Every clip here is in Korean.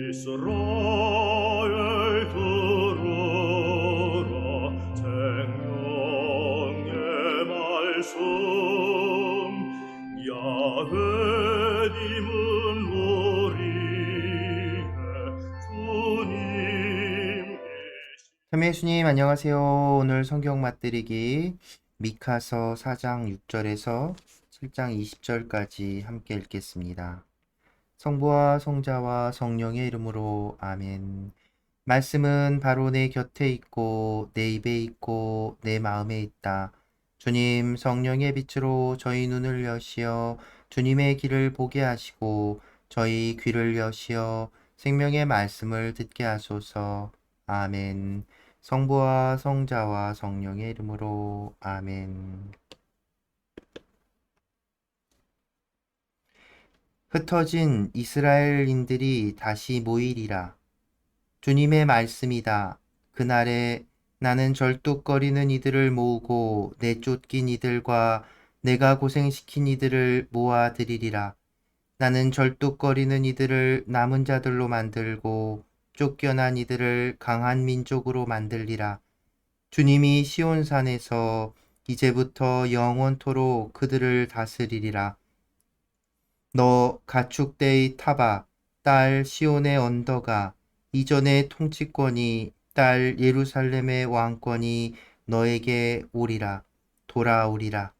이스라엘 들으라 생명의 말씀 야훼님은 우리의 주님이시. 참예수님 안녕하세요. 오늘 성경 맛들이기 미카서 4장 6절에서 7장 20절까지 함께 읽겠습니다. 성부와 성자와 성령의 이름으로 아멘. 말씀은 바로 내 곁에 있고 내 입에 있고 내 마음에 있다. 주님 성령의 빛으로 저희 눈을 여시어 주님의 길을 보게 하시고 저희 귀를 여시어 생명의 말씀을 듣게 하소서. 아멘. 성부와 성자와 성령의 이름으로 아멘. 흩어진 이스라엘인들이 다시 모이리라. 주님의 말씀이다. 그날에 나는 절뚝거리는 이들을 모으고 내쫓긴 이들과 내가 고생시킨 이들을 모아들이리라. 나는 절뚝거리는 이들을 남은 자들로 만들고 쫓겨난 이들을 강한 민족으로 만들리라. 주님이 시온산에서 이제부터 영원토록 그들을 다스리리라. 너 가축대의 타바, 딸 시온의 언더가 이전의 통치권이 딸 예루살렘의 왕권이 너에게 오리라. 돌아오리라.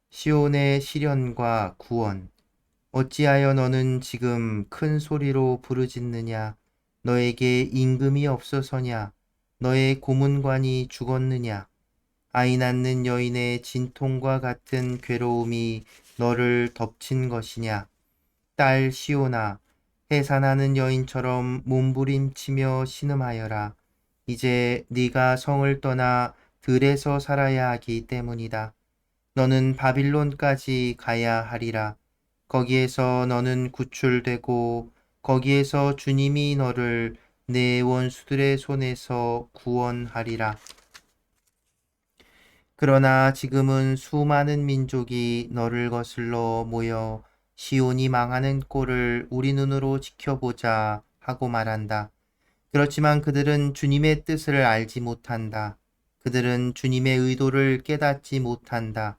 시온의 시련과 구원. 어찌하여 너는 지금 큰 소리로 부르짖느냐? 너에게 임금이 없어서냐? 너의 고문관이 죽었느냐? 아이 낳는 여인의 진통과 같은 괴로움이 너를 덮친 것이냐? 딸 시온아, 해산하는 여인처럼 몸부림치며 신음하여라. 이제 네가 성을 떠나 들에서 살아야 하기 때문이다. 너는 바빌론까지 가야 하리라. 거기에서 너는 구출되고 거기에서 주님이 너를 내 원수들의 손에서 구원하리라. 그러나 지금은 수많은 민족이 너를 거슬러 모여 시온이 망하는 꼴을 우리 눈으로 지켜보자 하고 말한다. 그렇지만 그들은 주님의 뜻을 알지 못한다. 그들은 주님의 의도를 깨닫지 못한다.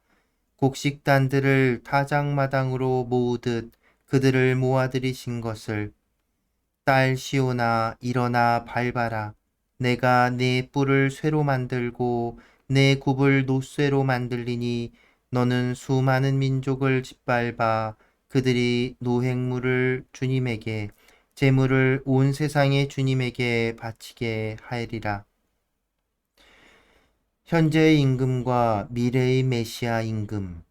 곡식단들을 타작마당으로 모으듯 그들을 모아들이신 것을. 딸 시온아 일어나 밟아라. 내가 네 뿔을 쇠로 만들고 내 굽을 노쇠로 만들리니 너는 수많은 민족을 짓밟아 그들이 노획물을 주님에게 제물을 온 세상의 주님에게 바치게 하리라. 현재의 임금과 미래의 메시아 임금.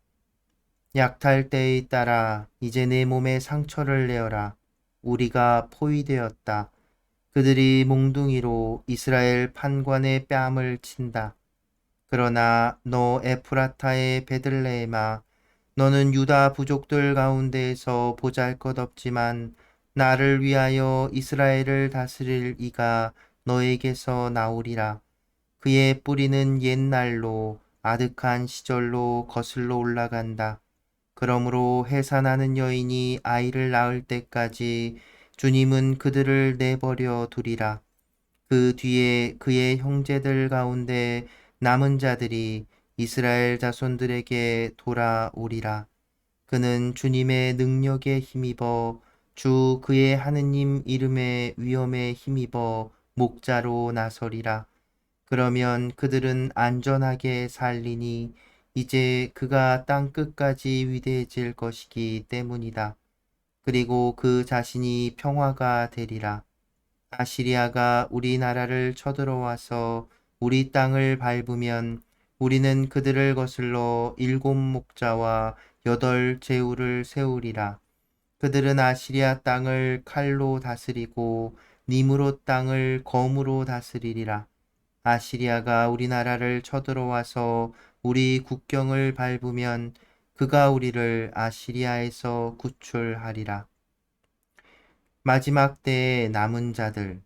약탈 때에 따라 이제 내 몸에 상처를 내어라. 우리가 포위되었다. 그들이 몽둥이로 이스라엘 판관의 뺨을 친다. 그러나 너 에프라타의 베들레헴아, 너는 유다 부족들 가운데에서 보잘것없지만 나를 위하여 이스라엘을 다스릴 이가 너에게서 나오리라. 그의 뿌리는 옛날로 아득한 시절로 거슬러 올라간다. 그러므로 해산하는 여인이 아이를 낳을 때까지 주님은 그들을 내버려 두리라. 그 뒤에 그의 형제들 가운데 남은 자들이 이스라엘 자손들에게 돌아오리라. 그는 주님의 능력에 힘입어 주 그의 하느님 이름의 위엄에 힘입어 목자로 나서리라. 그러면 그들은 안전하게 살리니 이제 그가 땅 끝까지 위대해질 것이기 때문이다. 그리고 그 자신이 평화가 되리라. 아시리아가 우리나라를 쳐들어와서 우리 땅을 밟으면 우리는 그들을 거슬러 7목자와 8제후를 세우리라. 그들은 아시리아 땅을 칼로 다스리고 니므롯 땅을 검으로 다스리리라. 아시리아가 우리나라를 쳐들어와서 우리 국경을 밟으면 그가 우리를 아시리아에서 구출하리라. 마지막 때의 남은 자들.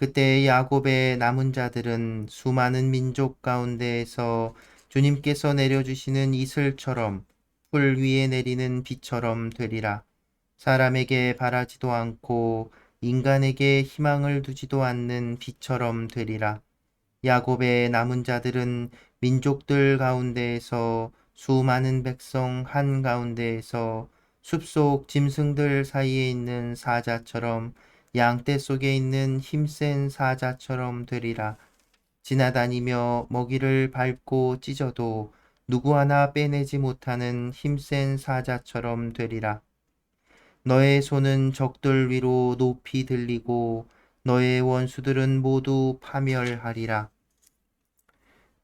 그때 야곱의 남은 자들은 수많은 민족 가운데에서 주님께서 내려주시는 이슬처럼 풀 위에 내리는 비처럼 되리라. 사람에게 바라지도 않고 인간에게 희망을 두지도 않는 비처럼 되리라. 야곱의 남은 자들은 민족들 가운데에서 수많은 백성 한 가운데에서 숲속 짐승들 사이에 있는 사자처럼 양떼 속에 있는 힘센 사자처럼 되리라. 지나다니며 먹이를 밟고 찢어도 누구 하나 빼내지 못하는 힘센 사자처럼 되리라. 너의 손은 적들 위로 높이 들리고 너의 원수들은 모두 파멸하리라.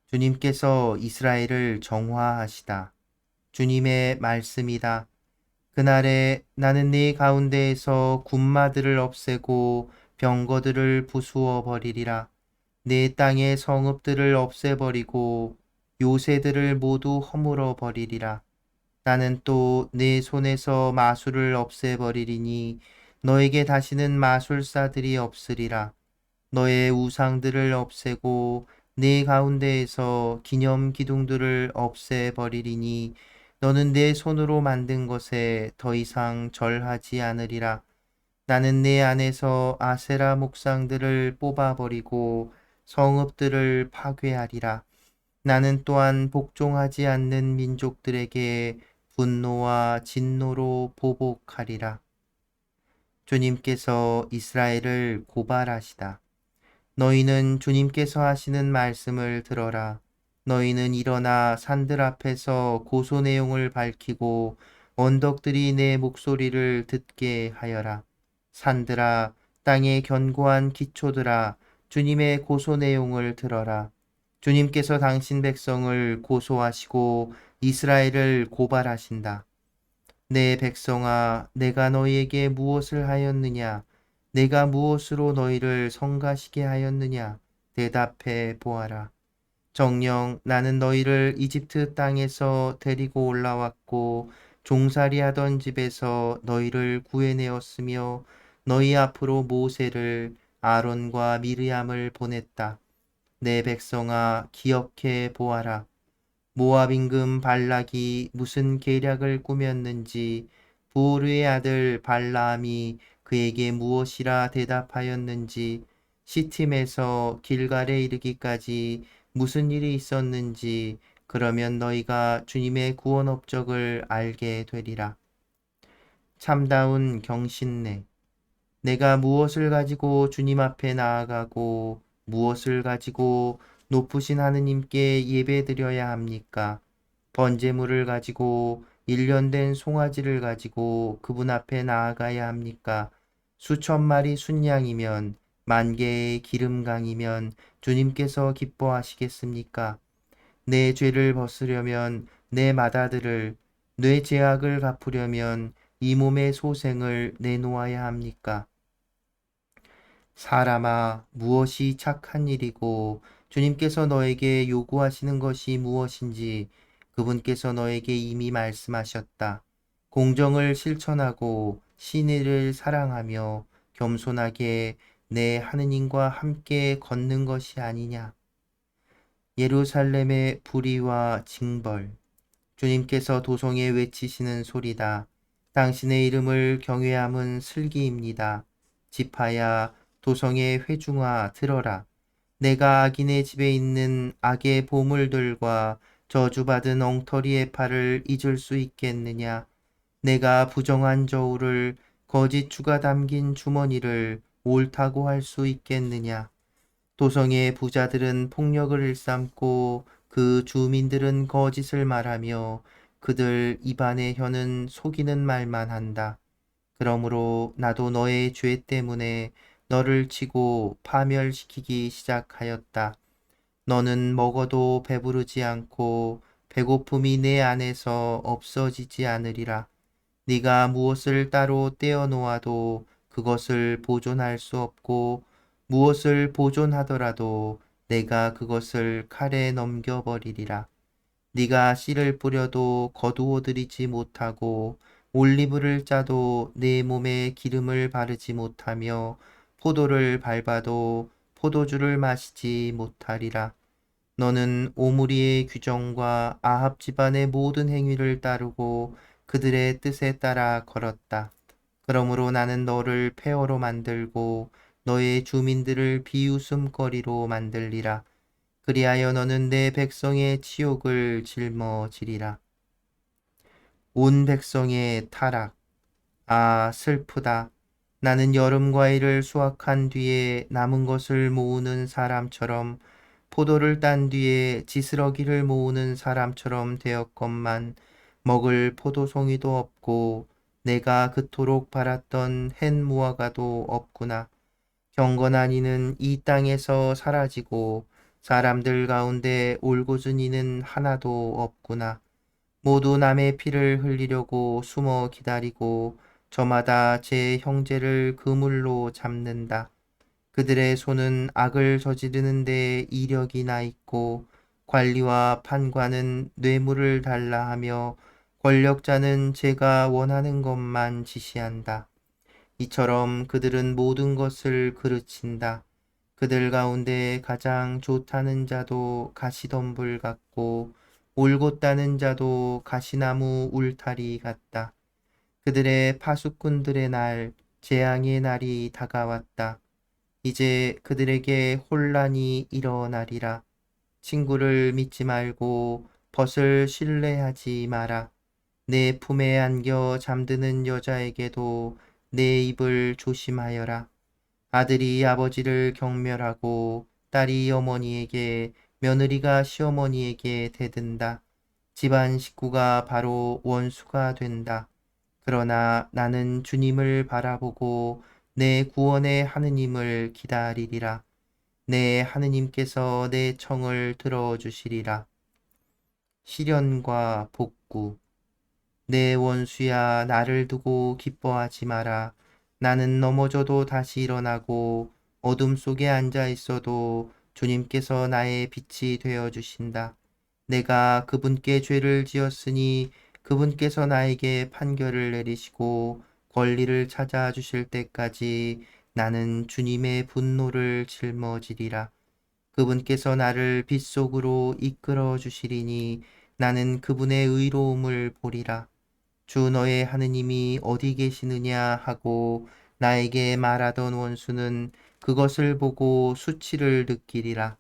주님께서 이스라엘을 정화하시다. 주님의 말씀이다. 그날에 나는 네 가운데에서 군마들을 없애고 병거들을 부수어 버리리라. 내 땅의 성읍들을 없애버리고 요새들을 모두 허물어 버리리라. 나는 또 내 손에서 마술을 없애버리리니 너에게 다시는 마술사들이 없으리라. 너의 우상들을 없애고 내 가운데에서 기념 기둥들을 없애버리리니 너는 내 손으로 만든 것에 더 이상 절하지 않으리라. 나는 내 안에서 아세라 목상들을 뽑아버리고 성읍들을 파괴하리라. 나는 또한 복종하지 않는 민족들에게 분노와 진노로 보복하리라. 주님께서 이스라엘을 고발하시다. 너희는 주님께서 하시는 말씀을 들어라. 너희는 일어나 산들 앞에서 고소 내용을 밝히고 언덕들이 내 목소리를 듣게 하여라. 산들아, 땅의 견고한 기초들아, 주님의 고소 내용을 들어라. 주님께서 당신 백성을 고소하시고 이스라엘을 고발하신다. 내 백성아, 내가 너희에게 무엇을 하였느냐? 내가 무엇으로 너희를 성가시게 하였느냐? 대답해 보아라. 정녕 나는 너희를 이집트 땅에서 데리고 올라왔고 종살이 하던 집에서 너희를 구해내었으며 너희 앞으로 모세를 아론과 미르암을 보냈다. 내 백성아 기억해 보아라. 모압 임금 발락이 무슨 계략을 꾸몄는지 보르의 아들 발라함이 그에게 무엇이라 대답하였는지 시팀에서 길갈에 이르기까지 무슨 일이 있었는지 그러면 너희가 주님의 구원 업적을 알게 되리라. 참다운 경신내. 내가 무엇을 가지고 주님 앞에 나아가고 무엇을 가지고 높으신 하느님께 예배드려야 합니까? 번제물을 가지고 1년 된 송아지를 가지고 그분 앞에 나아가야 합니까? 수천 마리 순양이면 만 개의 기름강이면 주님께서 기뻐하시겠습니까? 내 죄를 벗으려면 내 맏아들을, 내 죄악을 갚으려면 이 몸의 소생을 내놓아야 합니까? 사람아, 무엇이 착한 일이고 주님께서 너에게 요구하시는 것이 무엇인지 그분께서 너에게 이미 말씀하셨다. 공정을 실천하고 신의를 사랑하며 겸손하게 내 하느님과 함께 걷는 것이 아니냐. 예루살렘의 불의와 징벌. 주님께서 도성에 외치시는 소리다. 당신의 이름을 경외함은 슬기입니다. 지파야, 도성의 회중아 들어라. 내가 악인의 집에 있는 악의 보물들과 저주받은 엉터리의 팔을 잊을 수 있겠느냐. 내가 부정한 저울을 거짓 주가 담긴 주머니를 옳다고 할 수 있겠느냐. 도성의 부자들은 폭력을 일삼고 그 주민들은 거짓을 말하며 그들 입안의 혀는 속이는 말만 한다. 그러므로 나도 너의 죄 때문에 너를 치고 파멸시키기 시작하였다. 너는 먹어도 배부르지 않고 배고픔이 내 안에서 없어지지 않으리라. 네가 무엇을 따로 떼어 놓아도 그것을 보존할 수 없고 무엇을 보존하더라도 내가 그것을 칼에 넘겨버리리라. 네가 씨를 뿌려도 거두어 들이지 못하고 올리브를 짜도 내 몸에 기름을 바르지 못하며 포도를 밟아도 포도주를 마시지 못하리라. 너는 오므리의 규정과 아합 집안의 모든 행위를 따르고 그들의 뜻에 따라 걸었다. 그러므로 나는 너를 폐허로 만들고 너의 주민들을 비웃음거리로 만들리라. 그리하여 너는 내 백성의 치욕을 짊어지리라. 온 백성의 타락. 아, 슬프다. 나는 여름 과일을 수확한 뒤에 남은 것을 모으는 사람처럼, 포도를 딴 뒤에 지스러기를 모으는 사람처럼 되었건만 먹을 포도송이도 없고 내가 그토록 바랐던 햇 무화과도 없구나. 경건한 이는 이 땅에서 사라지고 사람들 가운데 올곧은 이는 하나도 없구나. 모두 남의 피를 흘리려고 숨어 기다리고 저마다 제 형제를 그물로 잡는다. 그들의 손은 악을 저지르는 데 이력이 나 있고 관리와 판관은 뇌물을 달라 하며 권력자는 제가 원하는 것만 지시한다. 이처럼 그들은 모든 것을 그르친다. 그들 가운데 가장 좋다는 자도 가시덤불 같고 올곧다는 자도 가시나무 울타리 같다. 그들의 파수꾼들의 날, 재앙의 날이 다가왔다. 이제 그들에게 혼란이 일어나리라. 친구를 믿지 말고 벗을 신뢰하지 마라. 내 품에 안겨 잠드는 여자에게도 내 입을 조심하여라. 아들이 아버지를 경멸하고 딸이 어머니에게, 며느리가 시어머니에게 대든다. 집안 식구가 바로 원수가 된다. 그러나 나는 주님을 바라보고 내 구원의 하느님을 기다리리라. 내 하느님께서 내 청을 들어주시리라. 시련과 복구. 내 원수야, 나를 두고 기뻐하지 마라. 나는 넘어져도 다시 일어나고 어둠 속에 앉아 있어도 주님께서 나의 빛이 되어 주신다. 내가 그분께 죄를 지었으니 그분께서 나에게 판결을 내리시고 권리를 찾아 주실 때까지 나는 주님의 분노를 짊어지리라. 그분께서 나를 빛 속으로 이끌어 주시리니 나는 그분의 의로움을 보리라. 주 너의 하느님이 어디 계시느냐 하고 나에게 말하던 원수는 그것을 보고 수치를 느끼리라.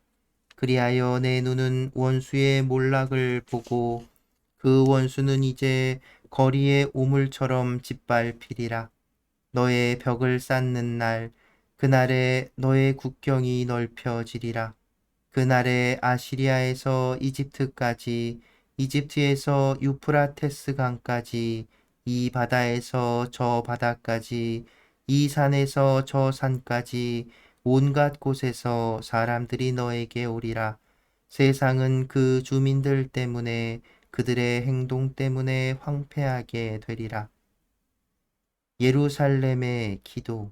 그리하여 내 눈은 원수의 몰락을 보고 그 원수는 이제 거리의 우물처럼 짓밟히리라. 너의 벽을 쌓는 날, 그날에 너의 국경이 넓혀지리라. 그날에 아시리아에서 이집트까지, 이집트에서 유프라테스 강까지, 이 바다에서 저 바다까지, 이 산에서 저 산까지, 온갖 곳에서 사람들이 너에게 오리라. 세상은 그 주민들 때문에, 그들의 행동 때문에 황폐하게 되리라. 예루살렘의 기도.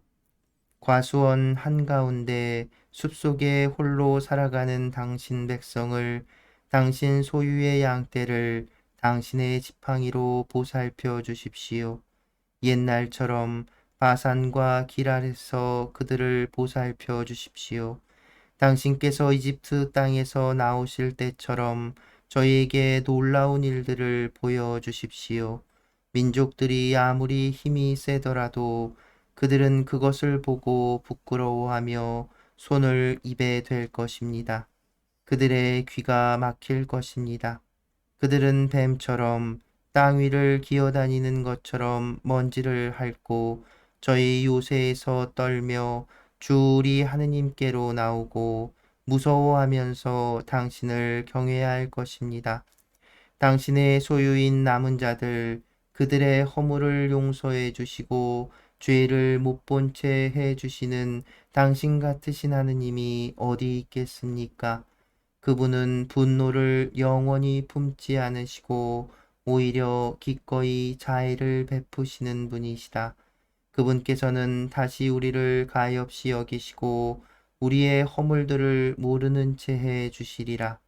과수원 한가운데 숲속에 홀로 살아가는 당신 백성을, 당신 소유의 양떼를 당신의 지팡이로 보살펴 주십시오. 옛날처럼 바산과 기랄에서 그들을 보살펴 주십시오. 당신께서 이집트 땅에서 나오실 때처럼 저희에게 놀라운 일들을 보여주십시오. 민족들이 아무리 힘이 세더라도 그들은 그것을 보고 부끄러워하며 손을 입에 댈 것입니다. 그들의 귀가 막힐 것입니다. 그들은 뱀처럼 땅 위를 기어다니는 것처럼 먼지를 핥고 저희 요새에서 떨며 주 우리 하느님께로 나오고 무서워하면서 당신을 경외할 것입니다. 당신의 소유인 남은 자들, 그들의 허물을 용서해 주시고 죄를 못 본 채 해 주시는 당신 같으신 하느님이 어디 있겠습니까? 그분은 분노를 영원히 품지 않으시고 오히려 기꺼이 자애를 베푸시는 분이시다. 그분께서는 다시 우리를 가엾이 여기시고 우리의 허물들을 모르는 채 해 주시리라.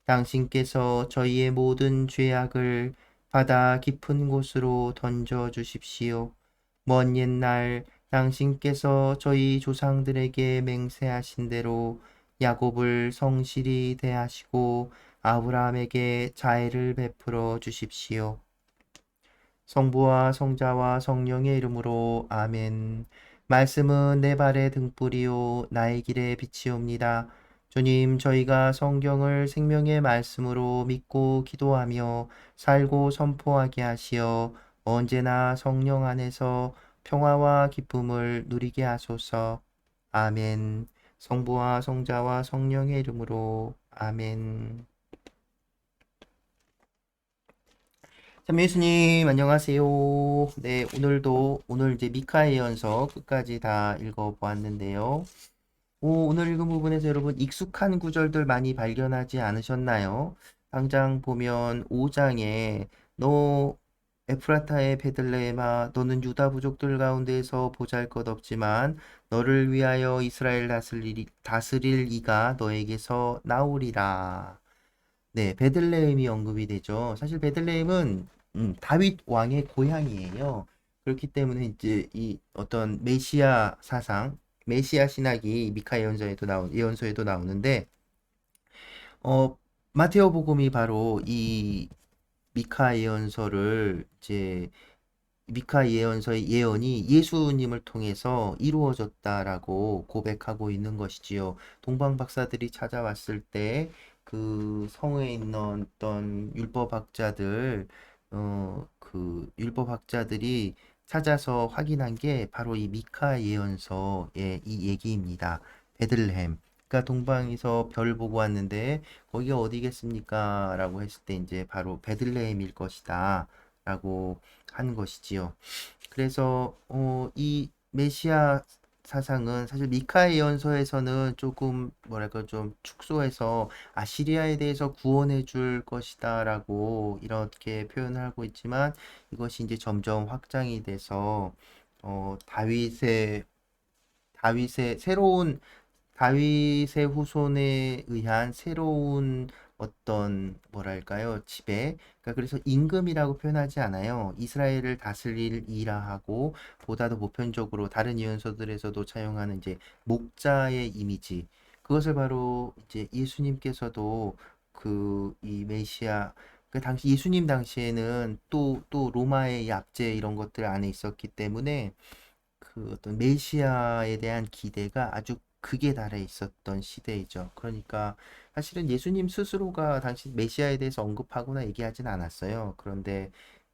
당신께서 저희의 모든 죄악을 바다 깊은 곳으로 던져 주십시오. 먼 옛날 당신께서 저희 조상들에게 맹세하신 대로 야곱을 성실히 대하시고 아브라함에게 자애를 베풀어 주십시오. 성부와 성자와 성령의 이름으로 아멘. 말씀은 내 발의 등불이요 나의 길의 빛이옵니다. 주님, 저희가 성경을 생명의 말씀으로 믿고 기도하며 살고 선포하게 하시어 언제나 성령 안에서 평화와 기쁨을 누리게 하소서. 아멘. 성부와 성자와 성령의 이름으로 아멘. 참 예수님 안녕하세요. 네, 오늘 이제 미카의 연서 끝까지 다 읽어보았는데요. 오늘 읽은 부분에서 여러분 익숙한 구절들 많이 발견하지 않으셨나요? 당장 보면 5장에 너 에프라타의 베들레헴아 너는 유다 부족들 가운데에서 보잘것없지만 너를 위하여 이스라엘 다스릴 이가 너에게서 나오리라. 네, 베들레헴이 언급이 되죠. 사실 베들레헴은 다윗 왕의 고향이에요. 그렇기 때문에 이제 이 어떤 메시아 사상, 메시아 신학이 미카 예언서에도 나오는데 어 마테오 복음이 바로 이 미카 예언서를 이제 미카 예언서의 예언이 예수님을 통해서 이루어졌다라고 고백하고 있는 것이지요. 동방 박사들이 찾아왔을 때 그 성에 있는 어떤 율법학자들, 그 율법학자들이 찾아서 확인한 게 바로 이 미카 예언서의 이 얘기입니다. 베들레헴. 그러니까 동방에서 별 보고 왔는데 거기가 어디겠습니까? 라고 했을 때 이제 바로 베들레헴일 것이다. 라고 한 것이지요. 그래서 이 메시아 사상은 사실 미카 예언서에서는 조금 뭐랄까 좀 축소해서 아시리아에 대해서 구원해 줄 것이다라고 이렇게 표현을 하고 있지만 이것이 이제 점점 확장이 돼서 다윗의 새로운 다윗의 후손에 의한 새로운 어떤 뭐랄까요 지배 그러니까 그래서 임금이라고 표현하지 않아요. 이스라엘을 다스릴 이라 하고 보다도 보편적으로 다른 예언서들에서도 차용하는 이제 목자의 이미지 그것을 바로 이제 예수님께서도 그 이 메시아 그 당시 예수님 당시에는 또 로마의 약제 이런 것들 안에 있었기 때문에 그 어떤 메시아에 대한 기대가 아주 극에 달해 있었던 시대이죠. 그러니까 사실은 예수님 스스로가 당시 메시아에 대해서 언급하거나 얘기하진 않았어요. 그런데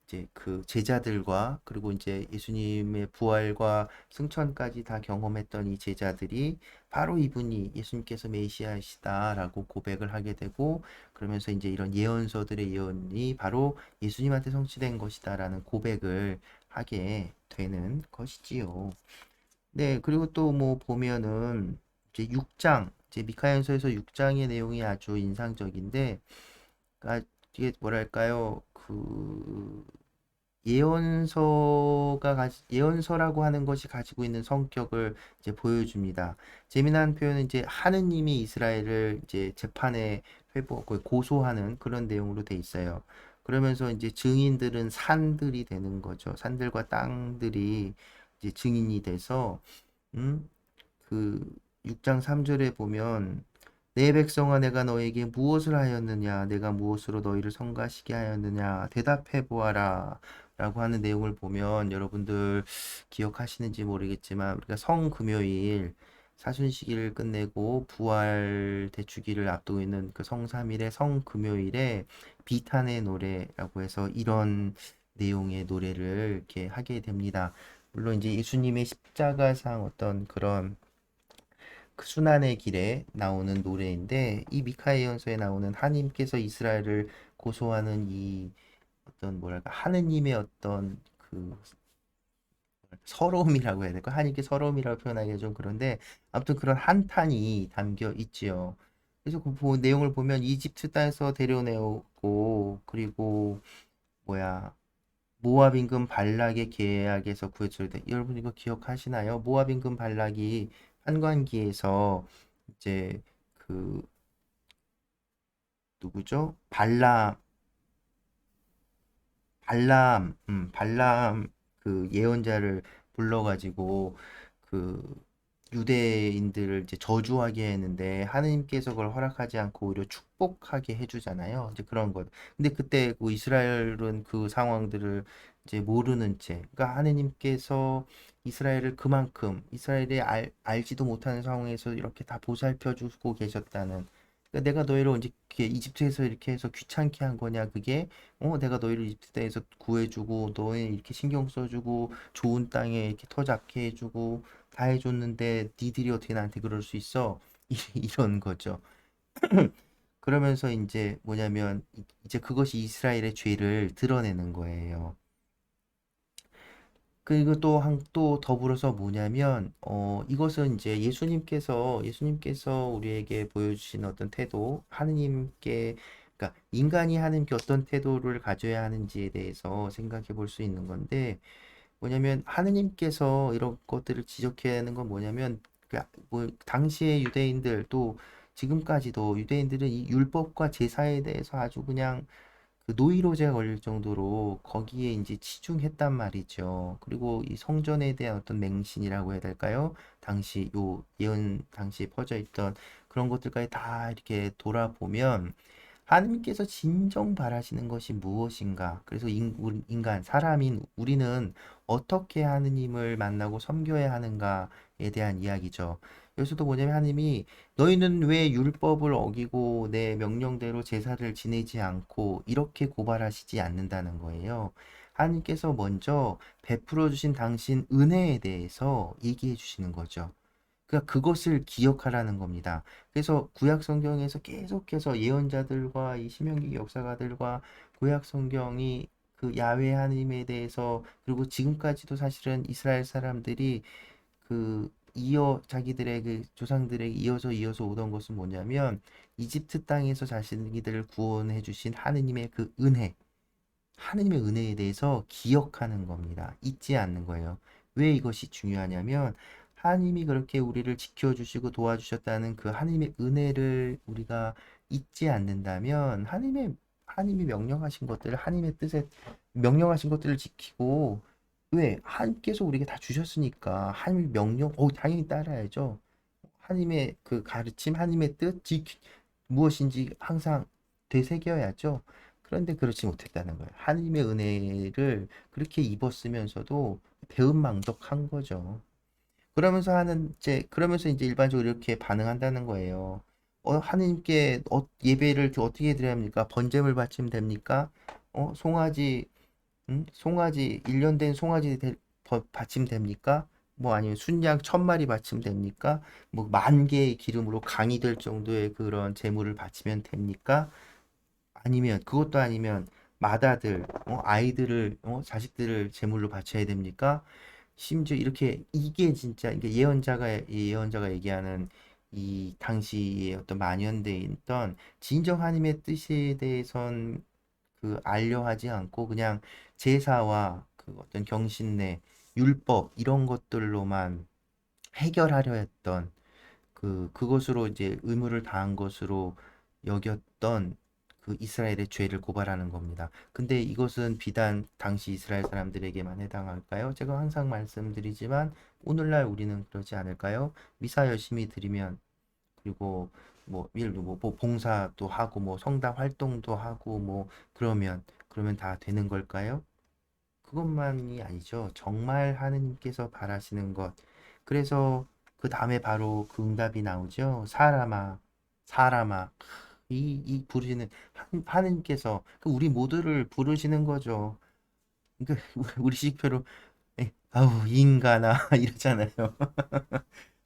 이제 그 제자들과 그리고 이제 예수님의 부활과 승천까지 다 경험했던 이 제자들이 바로 이분이 예수님께서 메시아이시다라고 고백을 하게 되고 그러면서 이제 이런 예언서들의 예언이 바로 예수님한테 성취된 것이다라는 고백을 하게 되는 것이지요. 네, 그리고 또 뭐 보면은 이제 6장, 이제 미카연서에서 6장의 내용이 아주 인상적인데, 이게 뭐랄까요, 그 예언서라고 하는 것이 가지고 있는 성격을 이제 보여줍니다. 재미난 표현은 이제 하느님이 이스라엘을 이제 재판에 고소하는 그런 내용으로 돼 있어요. 그러면서 이제 증인들은 산들이 되는 거죠. 산들과 땅들이 이제 증인이 돼서 음? 그 6장 3절에 보면 내 백성아 내가 너에게 무엇을 하였느냐 내가 무엇으로 너희를 성가시게 하였느냐 대답해 보아라 라고 하는 내용을 보면 여러분들 기억하시는지 모르겠지만 우리가 성금요일 사순시기를 끝내고 부활 대축일을 앞두고 있는 그 성삼일의 성금요일에 비탄의 노래라고 해서 이런 내용의 노래를 이렇게 하게 됩니다. 물론 이제 예수님의 십자가상 어떤 그런 그 순환의 길에 나오는 노래인데 이 미카의 연서에 나오는 하나님께서 이스라엘을 고소하는 이 어떤 뭐랄까 하느님의 어떤 그 서러움이라고 해야 될까? 하나님께 서러움이라고 표현하기가 좀 그런데 아무튼 그런 한탄이 담겨 있지요. 그래서 그 내용을 보면 이집트 땅에서 데려내오고 그리고 뭐야 모압 임금 발락의 계약에서 구해줄 때 여러분 이거 기억하시나요? 모압 임금 발락이 환관기에서 이제 그 누구죠? 발람 그 예언자를 불러가지고 그 유대인들을 이제 저주하게 했는데 하느님께서 그걸 허락하지 않고 오히려 축복하게 해주잖아요. 이제 그런 것. 근데 그때 그 이스라엘은 그 상황들을 이제 모르는 채, 그러니까 하느님께서 이스라엘을 그만큼 이스라엘이 알지도 못하는 상황에서 이렇게 다 보살펴 주고 계셨다는. 그러니까 내가 너희를 언제 이렇게 이집트에서 이렇게 해서 귀찮게 한 거냐, 그게. 내가 너희를 이집트 땅에서 구해주고 너희 이렇게 신경 써주고 좋은 땅에 이렇게 터 잡게 해주고 다 해줬는데 니들이 어떻게 나한테 그럴 수 있어? 이런 거죠. 그러면서 이제 뭐냐면 이제 그것이 이스라엘의 죄를 드러내는 거예요. 그리고 또 더불어서 뭐냐면 이것은 이제 예수님께서 우리에게 보여주신 어떤 태도, 하느님께, 그러니까 인간이 하느님께 어떤 태도를 가져야 하는지에 대해서 생각해 볼 수 있는 건데, 뭐냐면 하느님께서 이런 것들을 지적해야 하는 건 뭐냐면, 뭐 당시의 유대인들, 또 지금까지도 유대인들은 이 율법과 제사에 대해서 아주 그냥 그 노이로제가 걸릴 정도로 거기에 이제 치중했단 말이죠. 그리고 이 성전에 대한 어떤 맹신이라고 해야 될까요? 당시 요 예언 당시에 퍼져 있던 그런 것들까지 다 이렇게 돌아보면 하느님께서 진정 바라시는 것이 무엇인가? 그래서 인간, 사람인 우리는 어떻게 하느님을 만나고 섬겨야 하는가에 대한 이야기죠. 여기서도 뭐냐면 하느님이 너희는 왜 율법을 어기고 내 명령대로 제사를 지내지 않고 이렇게 고발하시지 않는다는 거예요. 하느님께서 먼저 베풀어 주신 당신 은혜에 대해서 얘기해 주시는 거죠. 그러니까 그것을 기억하라는 겁니다. 그래서 구약 성경에서 계속해서 예언자들과 이 신명기 역사가들과 구약 성경이 그 야훼 하나님에 대해서, 그리고 지금까지도 사실은 이스라엘 사람들이 그 자기들의 그 조상들에게 이어서 오던 것은 뭐냐면 이집트 땅에서 자신들을 구원해 주신 하느님의 그 은혜, 하느님의 은혜에 대해서 기억하는 겁니다. 잊지 않는 거예요. 왜 이것이 중요하냐면 하나님이 그렇게 우리를 지켜주시고 도와주셨다는 그 하나님의 은혜를 우리가 잊지 않는다면 하나님이 명령하신 것들을, 하나님의 뜻에 명령하신 것들을 지키고, 왜 하나님께서 우리에게 다 주셨으니까 하나님의 명령 당연히 따라야죠. 하나님의 그 가르침, 하나님의 뜻 무엇인지 항상 되새겨야죠. 그런데 그렇지 못했다는 거예요. 하나님의 은혜를 그렇게 입었으면서도 배은망덕한 거죠. 그러면서 이제 일반적으로 이렇게 반응한다는 거예요. 하나님께 예배를 어떻게 드려야 합니까? 번제물 바치면 됩니까? 송아지, 송아지, 1년 된 송아지 바치면 됩니까? 뭐 아니면 순양 1000마리 바치면 됩니까? 뭐 10,000개의 기름으로 강이 될 정도의 그런 제물을 바치면 됩니까? 아니면 그것도 아니면 맏아들, 아이들을, 자식들을 제물로 바쳐야 됩니까? 심지어 이렇게 이게 진짜 이게 예언자가 얘기하는 이 당시에 어떤 만연돼 있던 진정 하나님의 뜻에 대해선 그 알려하지 않고 그냥 제사와 그 어떤 경신내, 율법 이런 것들로만 해결하려 했던 그것으로 이제 의무를 다한 것으로 여겼던 그 이스라엘의 죄를 고발하는 겁니다. 근데 이것은 비단 당시 이스라엘 사람들에게만 해당할까요? 제가 항상 말씀드리지만 오늘날 우리는 그러지 않을까요? 미사 열심히 드리면, 그리고 뭐 봉사도 하고 뭐 성당 활동도 하고 뭐 그러면 다 되는 걸까요? 그것만이 아니죠. 정말 하느님께서 바라시는 것. 그래서 그 다음에 바로 그 응답이 나오죠. 사람아, 사람아. 이 부르시는 하느님께서 우리 모두를 부르시는 거죠. 그러니까 우리 식표로 아우 인간아 이러잖아요.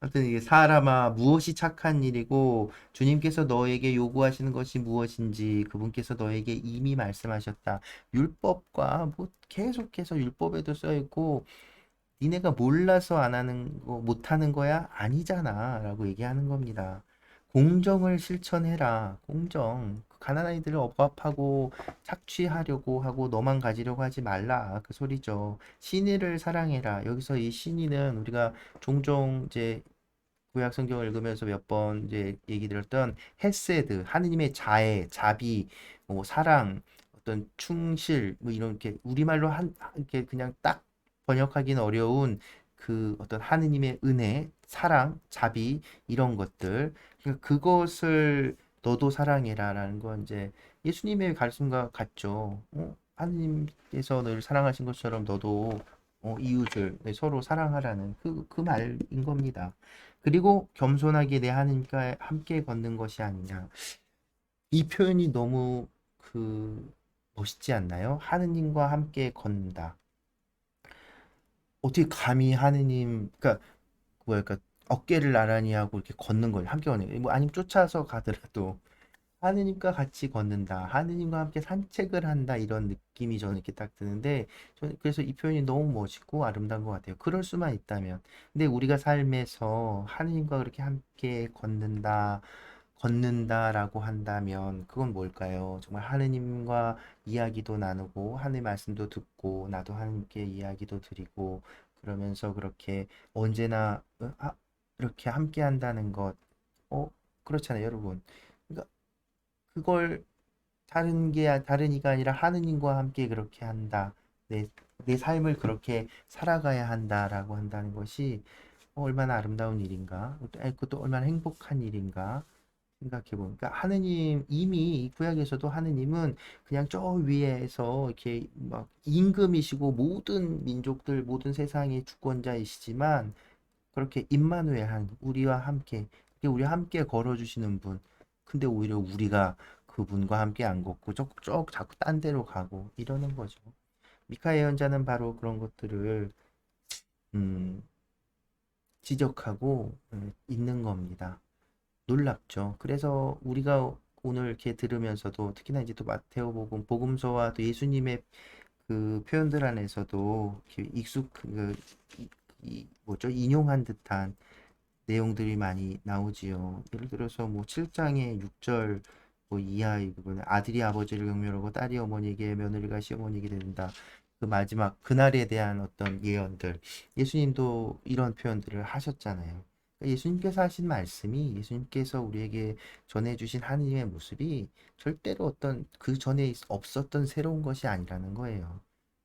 하여튼 이게 사람아 무엇이 착한 일이고 주님께서 너에게 요구하시는 것이 무엇인지 그분께서 너에게 이미 말씀하셨다. 율법과 뭐 계속해서 율법에도 써 있고 니네가 몰라서 안 하는 거 못 하는 거야? 아니잖아라고 얘기하는 겁니다. 공정을 실천해라. 공정. 가난한 이들을 억압하고 착취하려고 하고 너만 가지려고 하지 말라. 그 소리죠. 신의를 사랑해라. 여기서 이 신의는 우리가 종종 이제 구약 성경을 읽으면서 몇 번 이제 얘기 들었던 헤세드, 하느님의 자애, 자비, 뭐 사랑, 어떤 충실, 뭐 이런 게 우리말로 이렇게 그냥 딱 번역하기는 어려운 그 어떤 하느님의 은혜, 사랑, 자비 이런 것들 그러니까 그것을 너도 사랑해라라는 건 이제 예수님의 가르침과 같죠. 하느님께서 너를 사랑하신 것처럼 너도 이웃을 서로 사랑하라는 그 말인 겁니다. 그리고 겸손하게 내 하느님과 함께 걷는 것이 아니냐. 이 표현이 너무 멋있지 않나요? 하느님과 함께 걷는다. 어떻게 감히 하느님, 그러니까 뭐랄까 어깨를 나란히 하고 이렇게 걷는 거예요. 함께 걷는 거예요. 뭐 아니면 쫓아서 가더라도 하느님과 같이 걷는다. 하느님과 함께 산책을 한다. 이런 느낌이 저는 이렇게 딱 드는데 저는 그래서 이 표현이 너무 멋있고 아름다운 것 같아요. 그럴 수만 있다면. 근데 우리가 삶에서 하느님과 그렇게 함께 걷는다라고 한다면 그건 뭘까요? 정말 하느님과 이야기도 나누고 하느님 말씀도 듣고 나도 하느님께 이야기도 드리고 그러면서 그렇게 언제나 이렇게 함께 한다는 것 그렇잖아요, 여러분. 그러니까 그걸 다른 이가 아니라 하느님과 함께 그렇게 한다. 내 삶을 그렇게 살아가야 한다라고 한다는 것이 얼마나 아름다운 일인가, 그것도 얼마나 행복한 일인가 생각해 보니까 하느님 이미 이 구약에서도 하느님은 그냥 저 위에서 이렇게 막 임금이시고 모든 민족들 모든 세상의 주권자이시지만 그렇게 임마누엘 우리와 함께 걸어주시는 분. 근데 오히려 우리가 그분과 함께 안 걷고 쪽 자꾸 딴 데로 가고 이러는 거죠. 미카 예언자는 바로 그런 것들을 음, 지적하고 있는 겁니다. 놀랍죠. 그래서 우리가 오늘 이렇게 들으면서도 특히나 이제 또 마테오복음 복음서와 또 예수님의 그 표현들 안에서도 이렇게 뭐죠? 인용한 듯한 내용들이 많이 나오지요. 예를 들어서 뭐 7장의 6절 뭐 이하의 부분 아들이 아버지를 경멸하고 딸이 어머니에게 며느리가 시어머니에게 된다. 그 마지막 그날에 대한 어떤 예언들 예수님도 이런 표현들을 하셨잖아요. 그러니까 예수님께서 하신 말씀이 예수님께서 우리에게 전해주신 하느님의 모습이 절대로 어떤 그 전에 없었던 새로운 것이 아니라는 거예요.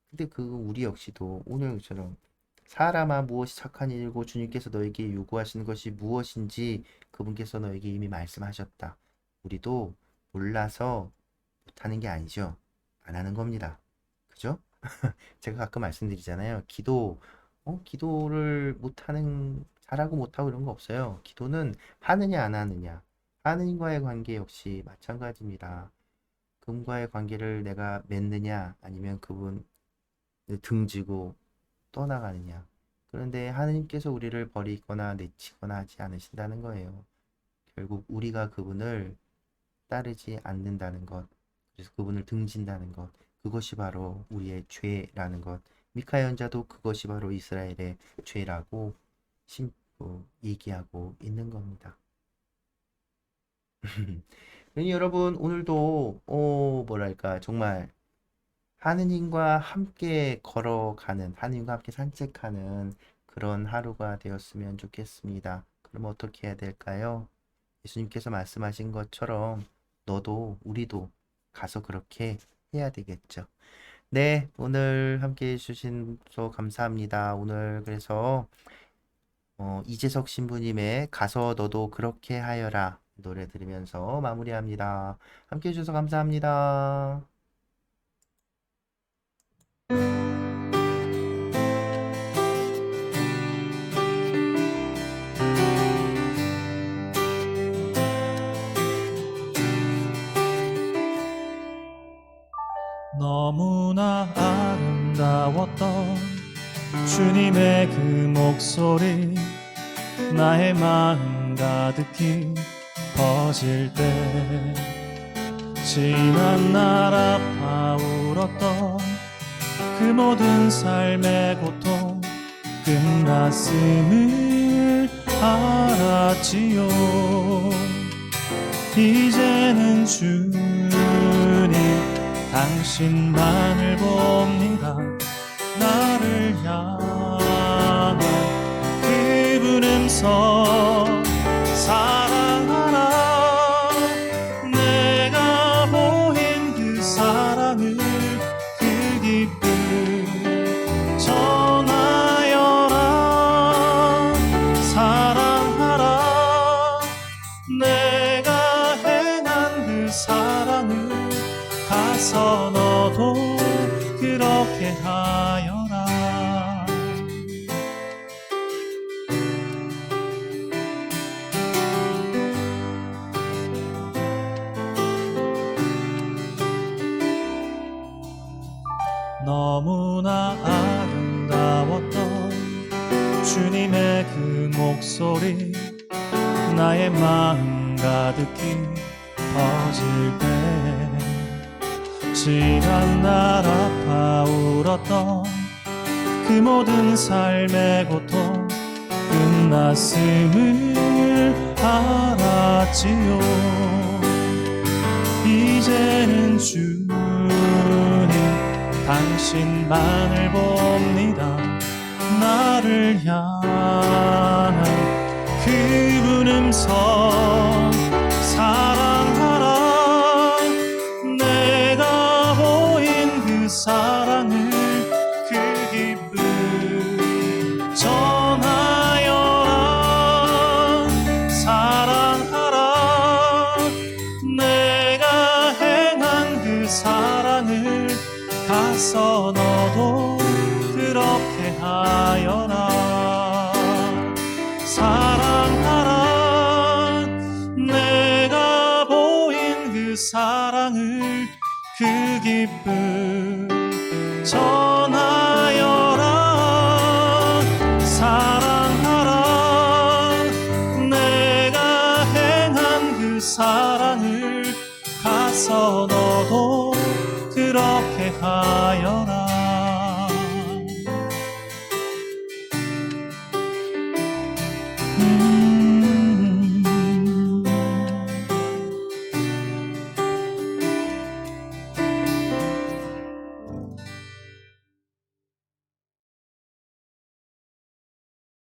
근데 우리 역시도 오늘처럼 사람아 무엇이 착한 일이고 주님께서 너에게 요구하시는 것이 무엇인지 그분께서 너에게 이미 말씀하셨다. 우리도 몰라서 못하는 게 아니죠. 안 하는 겁니다. 그죠? 제가 가끔 말씀드리잖아요. 기도를 잘하고 못하고 이런 거 없어요. 기도는 하느냐 안 하느냐. 하느님과의 관계 역시 마찬가지입니다. 그분과의 관계를 내가 맺느냐 아니면 그분 등지고 떠나가느냐. 그런데 하느님께서 우리를 버리거나 내치거나 하지 않으신다는 거예요. 결국 우리가 그분을 따르지 않는다는 것, 그래서 그분을 등진다는 것, 그것이 바로 우리의 죄라는 것. 미카 예언자도 그것이 바로 이스라엘의 죄라고 얘기하고 있는 겁니다. 그러니 여러분 오늘도 뭐랄까 정말 하느님과 함께 걸어가는 하느님과 함께 산책하는 그런 하루가 되었으면 좋겠습니다. 그럼 어떻게 해야 될까요? 예수님께서 말씀하신 것처럼 우리도 가서 그렇게 해야 되겠죠. 네, 오늘 함께 해주셔서 감사합니다. 오늘 그래서 이재석 신부님의 가서 너도 그렇게 하여라 노래 들으면서 마무리합니다. 함께 해주셔서 감사합니다. 너무나 아름다웠던 주님의 그 목소리 나의 마음 가득히 퍼질 때 지난 날 아파 울었던 그 모든 삶의 고통 끝났음을 알았지요. 이제는 주님 당신만을 봅니다. 나를 향한 그분 음성 사랑하라. 내가 보인 그 사랑을 그 기쁨 전하여라. 사랑 가서 너도 그렇게 하여라. 너무나 아름다웠던 주님의 그 목소리, 나의 마음 가득히 퍼질 때 시간 날 아파 울었던 그 모든 삶의 고통 끝났음을 알았지요. 이제는 주님 당신만을 봅니다. 나를 향한 그 음성 사랑하라. 내가 보인 그 사랑을 그 기쁨 전하여라. 사랑하라. 내가 행한 그 사랑을 가서 너도 그렇게 하여라. 사랑하라. 내가 보인 그 사랑을 그 기쁨 전하여라. 사랑하라. 내가 행한 그 사랑을 가서 너도 그렇게 하여라.